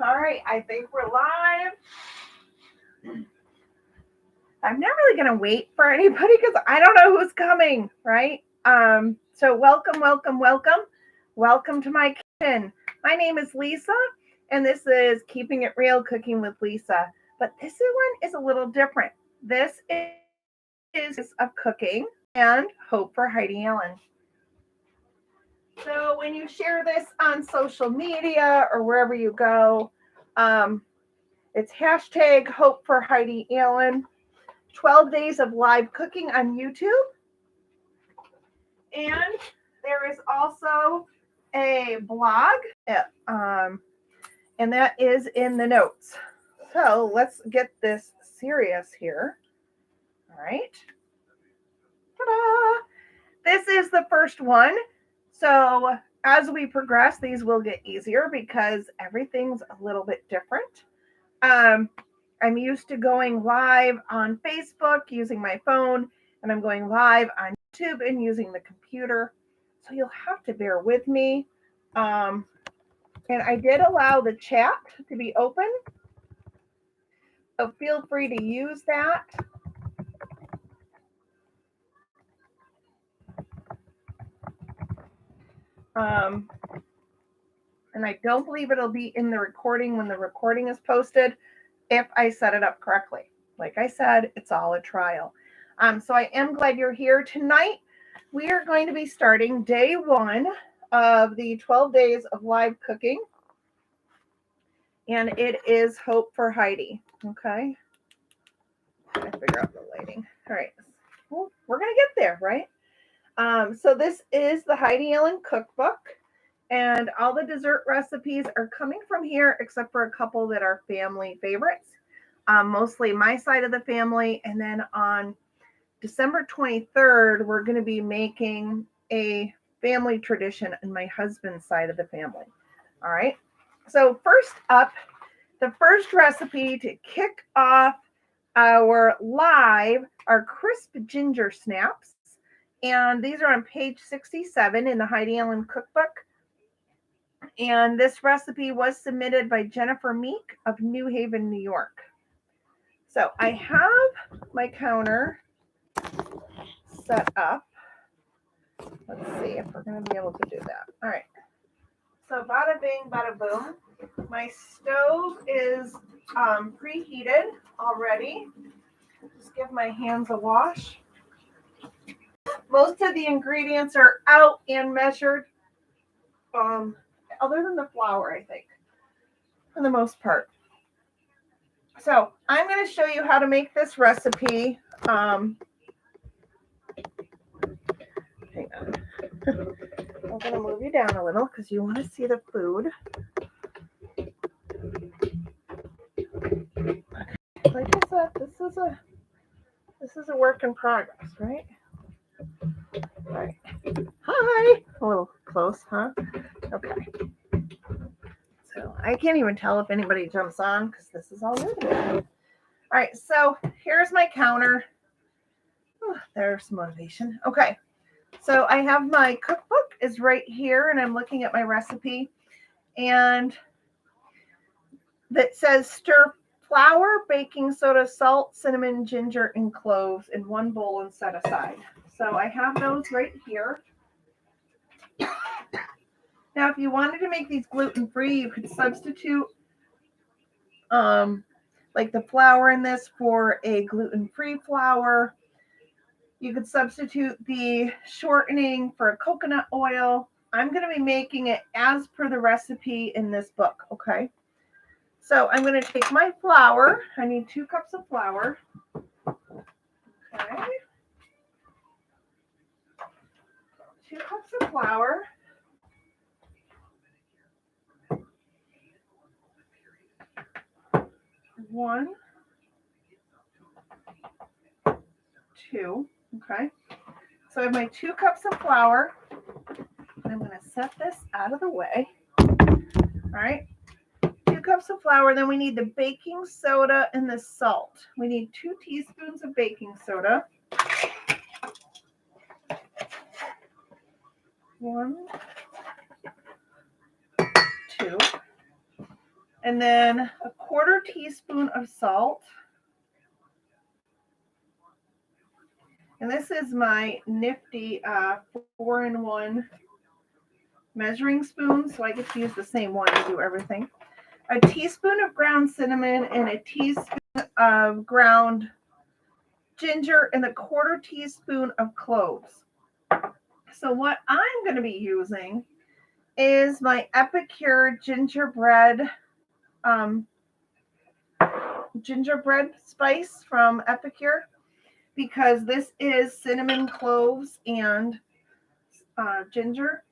All right, I think we're live. I'm not really going to wait for anybody because I don't know who's coming, right? So welcome to my kitchen. My name is Lisa, and this is Keeping It Real, Cooking with Lisa. But this one is a little different. This is of cooking and hope for Heidi Allen. So when you share this on social media or wherever you go, it's hashtag hope for Heidi Allen. 12 days of live cooking on YouTube. And there is also a blog, and that is in the notes. So let's get this serious here. All right. Ta-da! This is the first one. So as we progress, these will get easier because everything's a little bit different. I'm used to going live on Facebook using my phone, and I'm going live on YouTube and using the computer. So you'll have to bear with me. And I did allow the chat to be open. So feel free to use that. And I don't believe it'll be in the recording when the recording is posted if I set it up correctly. Like I said, it's all a trial. So I am glad you're here tonight. We are going to be starting day 1 of the 12 days of live cooking. And it is Hope for Heidi. Okay. I figure out the lighting. All right. Well, we're going to get there, right? So this is the Heidi Allen Cookbook. And all the dessert recipes are coming from here, except for a couple that are family favorites. Mostly my side of the family. And then on December 23rd, we're going to be making a family tradition on my husband's side of the family. All right. So first up, the first recipe to kick off our live are Crisp Gingersnaps. And these are on page 67 in the Heidi Allen Cookbook. And this recipe was submitted by Jennifer Meek of New Haven, New York. So I have my counter set up. Let's see if we're going to be able to do that. All right. So bada bing, bada boom. My stove is preheated already. Just give my hands a wash. Most of the ingredients are out and measured. Other than the flour, I think, for the most part. So I'm going to show you how to make this recipe. Hang on. I'm going to move you down a little because you want to see the food. Like I said, this is a work in progress, right? All right. Hi. A little close, huh? Okay. So I can't even tell if anybody jumps on because this is all new to me. All right, so here's my counter. Oh, there's motivation. Okay, so I have my cookbook is right here, and I'm looking at my recipe, and that says stir flour, baking soda, salt, cinnamon, ginger, and cloves in one bowl and set aside. So I have those right here. Now, if you wanted to make these gluten-free, you could substitute like the flour in this for a gluten-free flour. You could substitute the shortening for a coconut oil. I'm going to be making it as per the recipe in this book, okay? So I'm going to take my flour. I need 2 cups of flour. Okay. 2 cups of flour. 1, 2, okay. So I have my 2 cups of flour. I'm going to set this out of the way. All right. 2 cups of flour. Then we need the baking soda and the salt. We need 2 teaspoons of baking soda. 1, 2. And then a 1/4 teaspoon of salt. And this is my nifty 4-in-1 measuring spoon, so I get to use the same one to do everything. A teaspoon of ground cinnamon and a teaspoon of ground ginger and a 1/4 teaspoon of cloves. So what I'm going to be using is my Epicure gingerbread spice from Epicure, because this is cinnamon, cloves, and ginger.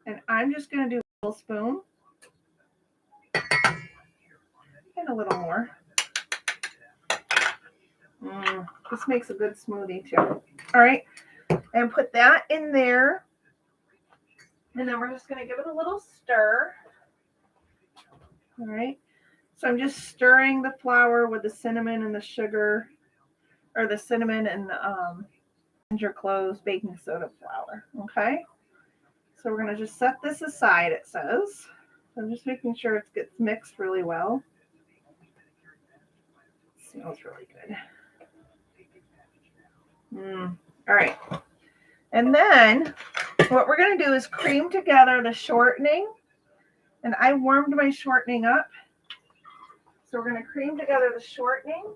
And I'm just going to do a little spoon and a little more. This makes a good smoothie too. All right, and put that in there. And then we're just going to give it a little stir. All right, so I'm just stirring the flour with the cinnamon and the sugar, or the cinnamon and the ginger, cloves, baking soda, flour. Okay, so we're going to just set this aside, it says. I'm just making sure it gets mixed really well. It smells really good. All right. And then what we're going to do is cream together the shortening. And I warmed my shortening up. So we're going to cream together the shortening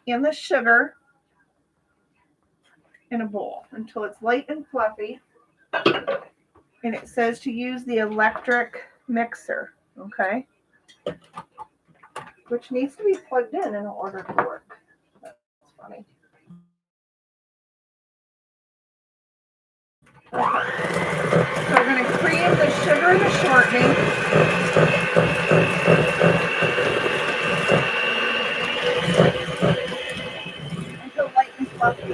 and the sugar in a bowl until it's light and fluffy. And it says to use the electric mixer, okay? Which needs to be plugged in order to work. That's funny. Okay. So we're going to cream the sugar and the shortening. Until light and fluffy.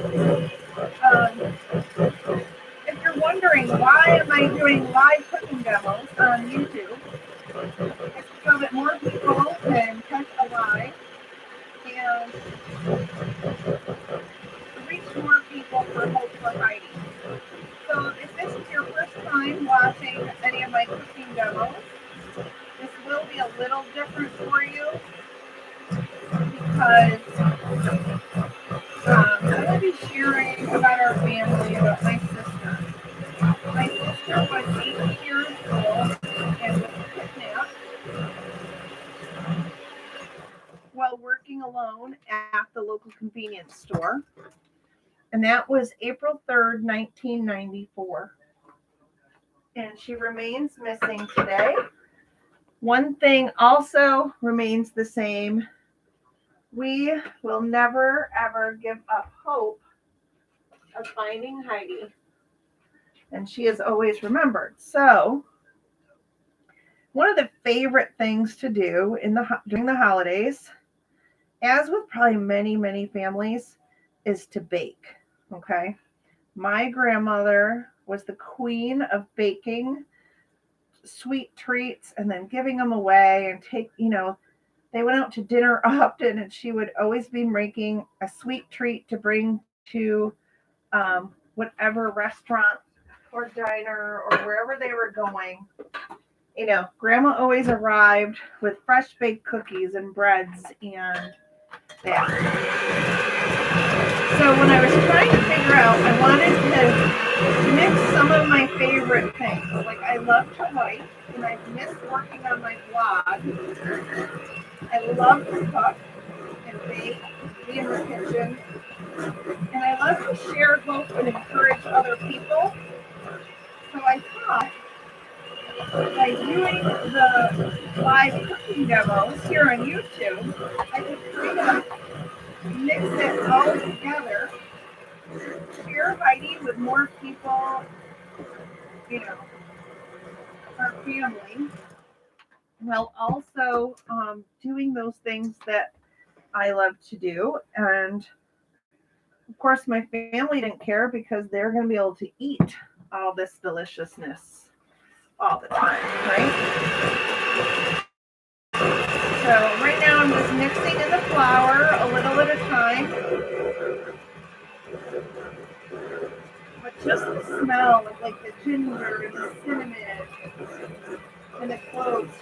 If you're wondering why am I doing live cooking demos on YouTube, it's so that more people can catch a live and reach more people for Hope for Heidi. So if this is your first time watching any of my cooking demos, this will be a little different for you because I'm going to be sharing about our family, about my sister. My sister was 8 years old and was kidnapped while working alone at the local convenience store. And that was April 3rd, 1994. And she remains missing today. One thing also remains the same. We will never, ever give up hope of finding Heidi. And she is always remembered. So, one of the favorite things to do during the holidays, as with probably many, many families, is to bake. Okay. My grandmother was the queen of baking sweet treats and then giving them away and they went out to dinner often, and she would always be making a sweet treat to bring to whatever restaurant or diner or wherever they were going. Grandma always arrived with fresh baked cookies and breads and that. So when I was trying to figure out, I wanted to mix some of my favorite things. Like I love to write, and I miss working on my blog. I love to cook and bake, be in the kitchen, and I love to share hope and encourage other people. So I thought by doing the live cooking demos here on YouTube, I could kind of mix it all together, share Heidi with more people, our family, while also doing those things that I love to do. And of course, my family didn't care because they're going to be able to eat all this deliciousness all the time, right? So right now I'm just mixing in the flour a little at a time. But just the smell of like the ginger and the cinnamon and the cloves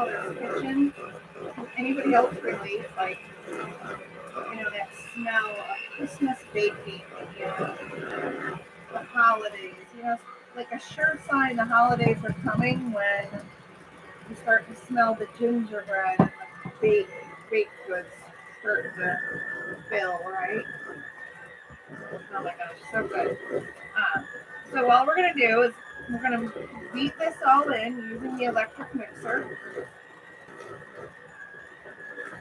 grandmother's kitchen. Does anybody else relate? Like, that smell of Christmas baking and the holidays. Like a sure sign the holidays are coming when you start to smell the gingerbread and the baked goods start to fill, right? Oh my gosh, so good. So all we're going to do is we're going to beat this all in using the electric mixer.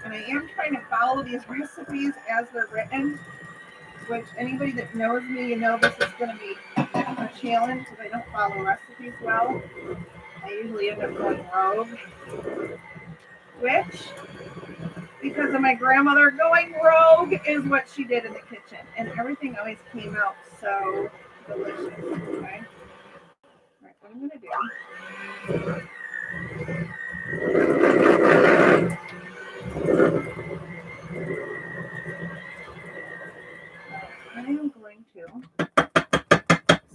And I am trying to follow these recipes as they're written, which anybody that knows me, this is going to be a challenge because I don't follow recipes well. I usually end up going rogue, which, because of my grandmother going rogue, is what she did in the kitchen. And everything always came out so delicious, okay? All right, what I'm going to do... I am going to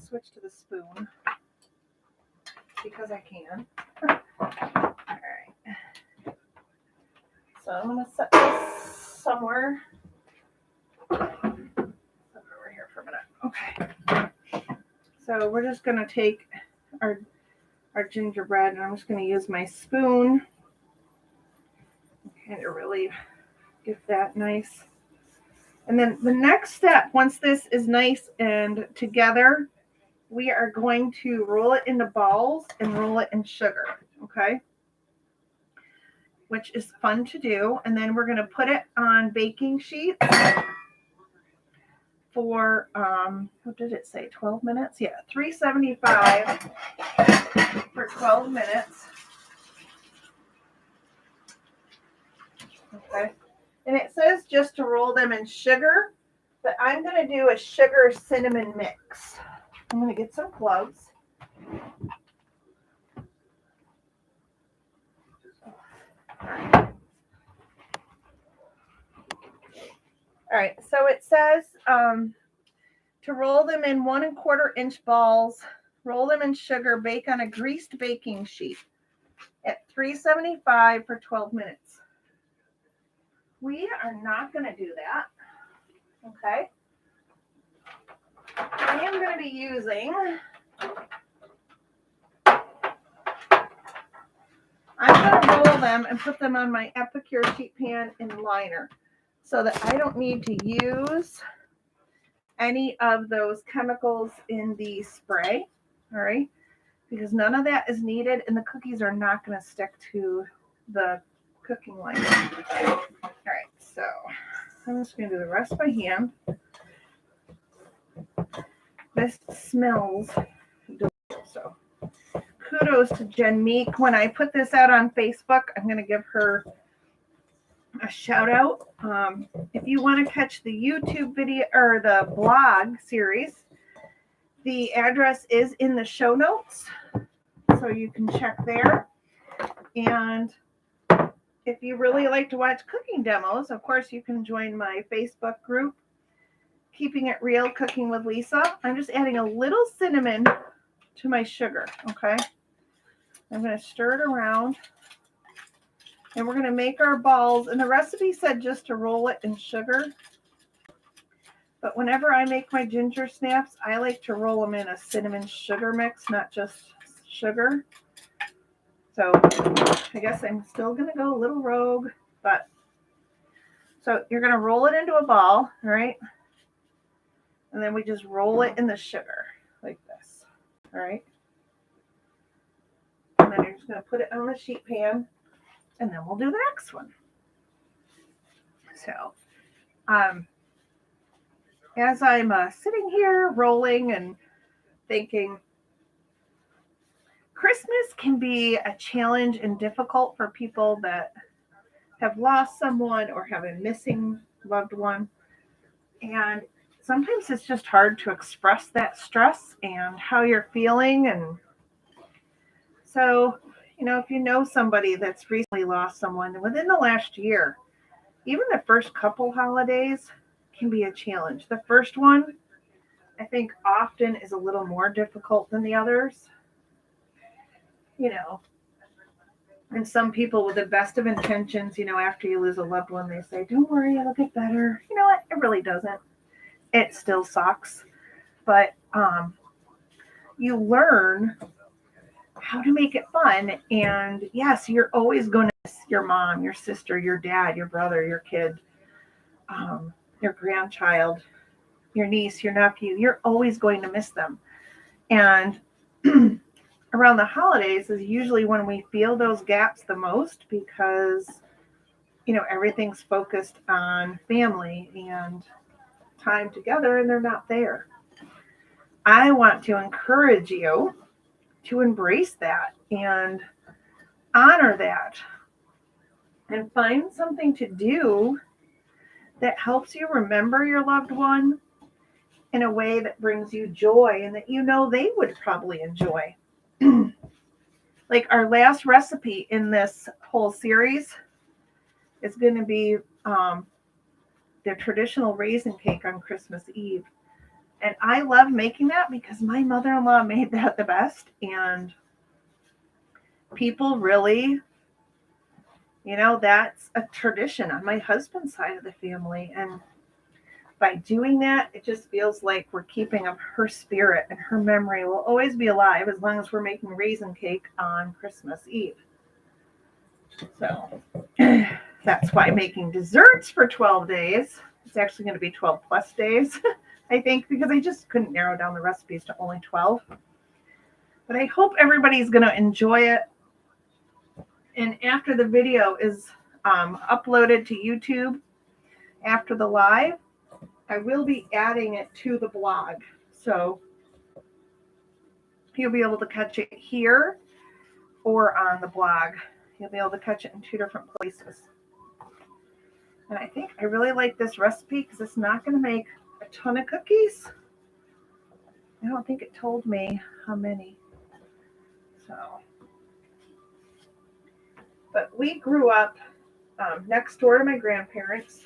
switch to the spoon because I can. All right. So I'm going to set this somewhere over here for a minute. Okay. So we're just going to take our gingerbread and I'm just going to use my spoon and kind of really get that nice. And then the next step, once this is nice and together, we are going to roll it into balls and roll it in sugar, okay? Which is fun to do. And then we're going to put it on baking sheets for, what did it say, 12 minutes? Yeah, 375 for 12 minutes. Okay. And it says just to roll them in sugar, but I'm going to do a sugar cinnamon mix. I'm going to get some gloves. All right, so it says to roll them in 1 1/4 inch balls, roll them in sugar, bake on a greased baking sheet at 375 for 12 minutes. We are not going to do that, okay? I am going to be using, I'm going to roll them and put them on my Epicure sheet pan and liner so that I don't need to use any of those chemicals in the spray, all right? Because none of that is needed and the cookies are not going to stick to the cooking liner. All right, so I'm just going to do the rest by hand. This smells delicious. So kudos to Jen Meek. When I put this out on Facebook, I'm going to give her a shout out. If you want to catch the YouTube video or the blog series, the address is in the show notes, so you can check there. And if you really like to watch cooking demos, of course, you can join my Facebook group, Keeping It Real, Cooking with Lisa. I'm just adding a little cinnamon to my sugar, okay? I'm going to stir it around. And we're going to make our balls. And the recipe said just to roll it in sugar. But whenever I make my ginger snaps, I like to roll them in a cinnamon sugar mix, not just sugar. So I guess I'm still going to go a little rogue. But so you're going to roll it into a ball, all right? And then we just roll it in the sugar like this, all right? And then you're just going to put it on the sheet pan. And then we'll do the next one. So, as I'm sitting here rolling and thinking, Christmas can be a challenge and difficult for people that have lost someone or have a missing loved one. And sometimes it's just hard to express that stress and how you're feeling. And so, if you know somebody that's recently lost someone within the last year, even the first couple holidays can be a challenge. The first one, I think, often is a little more difficult than the others. And some people with the best of intentions, after you lose a loved one, they say, don't worry, it'll get better. You know what? It really doesn't. It still sucks. But you learn how to make it fun. And yes, you're always going to miss your mom, your sister, your dad, your brother, your kid, your grandchild, your niece, your nephew. You're always going to miss them. And around the holidays is usually when we feel those gaps the most because, everything's focused on family and time together and they're not there. I want to encourage you to embrace that and honor that and find something to do that helps you remember your loved one in a way that brings you joy and that they would probably enjoy. Like our last recipe in this whole series is going to be the traditional raisin cake on Christmas Eve. And I love making that because my mother-in-law made that the best. And people really, that's a tradition on my husband's side of the family. And by doing that, it just feels like we're keeping up her spirit, and her memory will always be alive as long as we're making raisin cake on Christmas Eve. So that's why making desserts for 12 days, it's actually going to be 12 plus days, I think, because I just couldn't narrow down the recipes to only 12. But I hope everybody's going to enjoy it. And after the video is uploaded to YouTube, after the live, I will be adding it to the blog. So you'll be able to catch it here or on the blog. You'll be able to catch it in 2 different places. And I think I really like this recipe because it's not going to make a ton of cookies. I don't think it told me how many. But we grew up next door to my grandparents.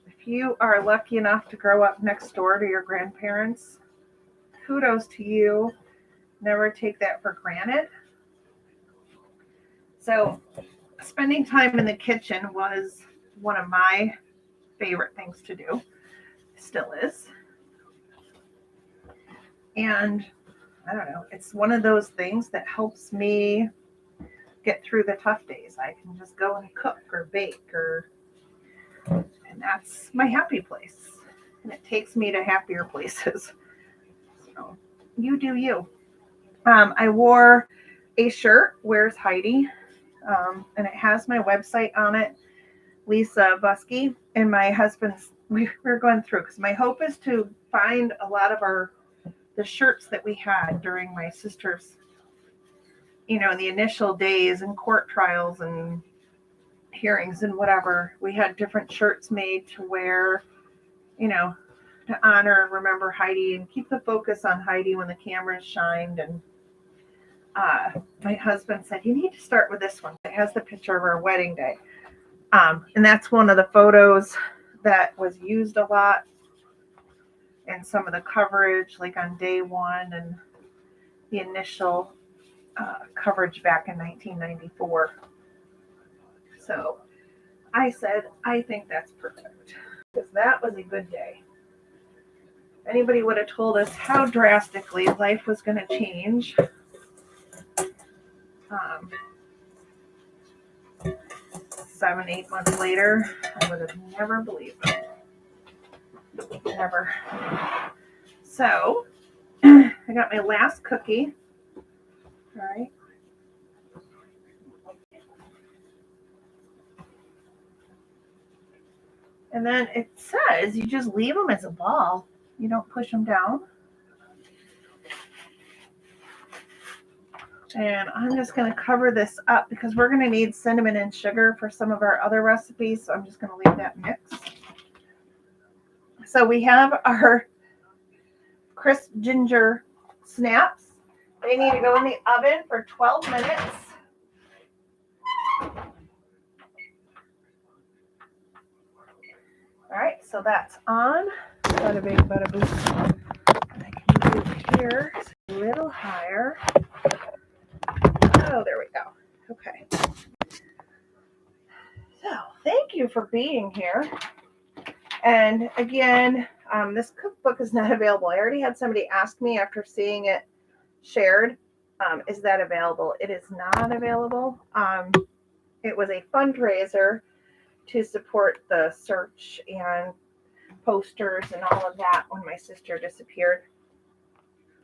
If you are lucky enough to grow up next door to your grandparents, kudos to you. Never take that for granted. So spending time in the kitchen was one of my favorite things to do. Still is. And I don't know, it's one of those things that helps me get through the tough days. I can just go and cook or bake and that's my happy place. And it takes me to happier places. So you do you. I wore a shirt, Where's Heidi? And it has my website on it, Lisa Buske, and my husband's. We're going through because my hope is to find a lot of the shirts that we had during my sister's, in the initial days and court trials and hearings and whatever. We had different shirts made to wear, to honor and remember Heidi and keep the focus on Heidi when the cameras shined. And my husband said, you need to start with this one. It has the picture of our wedding day. And that's one of the photos that was used a lot in some of the coverage, like on day one and the initial coverage back in 1994. So I said, I think that's perfect because that was a good day. Anybody would have told us how drastically life was going to change. 7-8 months later, I would have never believed it. Never. So I got my last cookie. All right. And then it says you just leave them as a ball. You don't push them down. And I'm just going to cover this up because we're going to need cinnamon and sugar for some of our other recipes. So I'm just going to leave that mix. So we have our crisp ginger snaps. They need to go in the oven for 12 minutes. All right, so that's on. Bada bing, bada boom. And I can move here a little higher. Oh, there we go. Okay. So thank you for being here. And again, this cookbook is not available. I already had somebody ask me after seeing it shared, is that available? It is not available. It was a fundraiser to support the search and posters and all of that when my sister disappeared.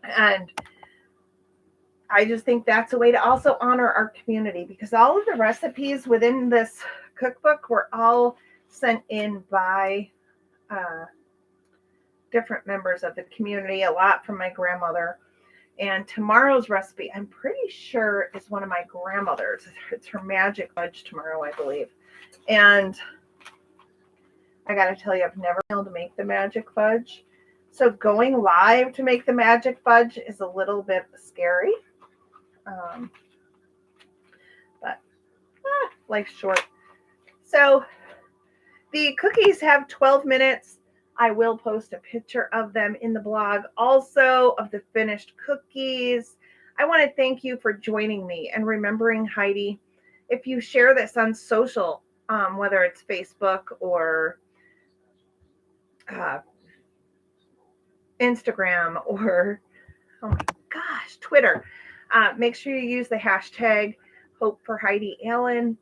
And I just think that's a way to also honor our community, because all of the recipes within this cookbook were all sent in by different members of the community, a lot from my grandmother. And tomorrow's recipe, I'm pretty sure, is one of my grandmother's. It's her magic fudge tomorrow, I believe. And I got to tell you, I've never been able to make the magic fudge. So going live to make the magic fudge is a little bit scary. But life's short. So the cookies have 12 minutes. I will post a picture of them in the blog, also of the finished cookies. I want to thank you for joining me and remembering Heidi. If you share this on social, whether it's Facebook or Instagram or, oh my gosh, Twitter, make sure you use the hashtag Hope for Heidi Allen.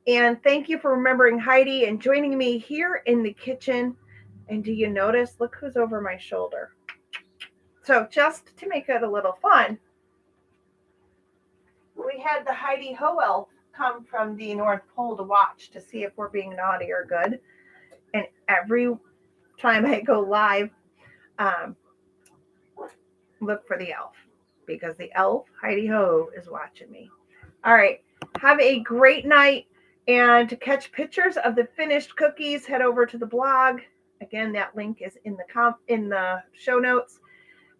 And thank you for remembering Heidi and joining me here in the kitchen. And do you notice, look who's over my shoulder. So just to make it a little fun, we had the Heidi Ho elf come from the North Pole to watch to see if we're being naughty or good. And every time I go live, look for the elf, because the elf, Heidi Ho, is watching me. All right. Have a great night. And to catch pictures of the finished cookies, head over to the blog. Again, that link is in the show notes.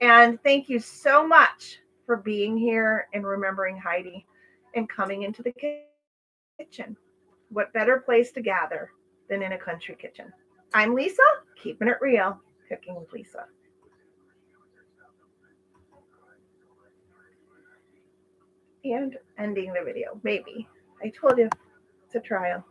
And thank you so much for being here and remembering Heidi and coming into the kitchen. What better place to gather than in a country kitchen? I'm Lisa, keeping it real, cooking with Lisa. And ending the video, maybe. I told you, it's a trial.